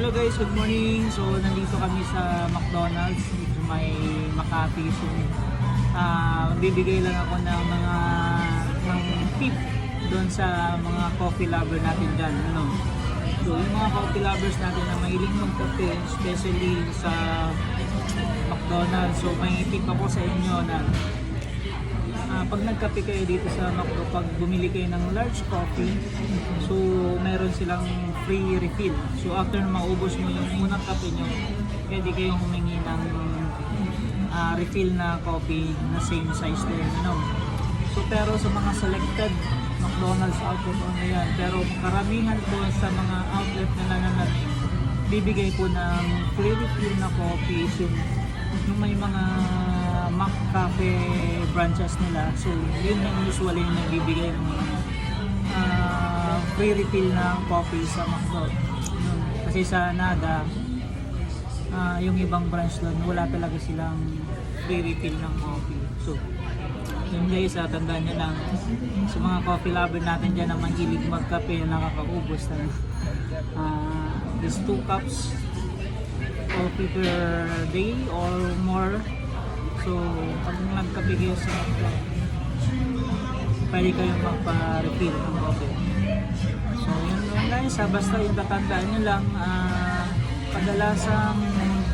Hello guys, good morning. So nandito kami sa McDonald's, dito may Makati. So bibigay lang ako ng mga tip doon sa mga coffee lover natin dyan. Ano? So yung mga coffee lovers natin na mahilig magkape, especially sa McDonald's. So may tip ako sa inyo na pag nagkape kayo dito sa McDo, pag bumili kayo ng large coffee, so meron silang free refill. So after na maubos mo yung unang kape nyo, pwede kayong humingi ng refill na coffee na same size din. Ano? So pero sa mga selected McDonald's outlet only yan. Pero karamihan po sa mga outlet na bibigay po ng free refill na coffee yung may mga McCafe branches nila. So yun yung usually yung nagbibigay ng free refill ng coffee sa McDo. Kasi sa Nada, yung ibang branch doon, wala talaga silang free refill ng coffee. So yun guys, tandaan nyo lang sa mga coffee lover natin dyan na mahilig magkape na nakakaubos na these 2 cups coffee per day or more. So pag nagkape kayo sa McDo, pwede kayong magpa-refill ng coffee. So yun lang guys, basta yung tatandaan nyo lang, kadalasang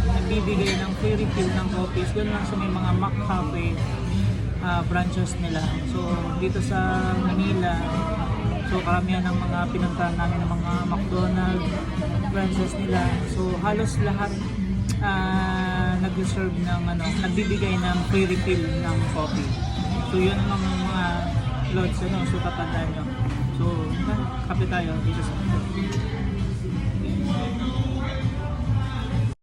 nagbibigay ng free refill ng coffees yun lang sa may mga McCafe branches nila. So dito sa Manila, so karamihan ng mga pinuntahan namin ng mga McDonald's branches nila, so halos lahat nag-serve ng nagbibigay ng free refill ng coffee. So yun ang mga loads, so tatandaan nyo. So kape tayo dito sa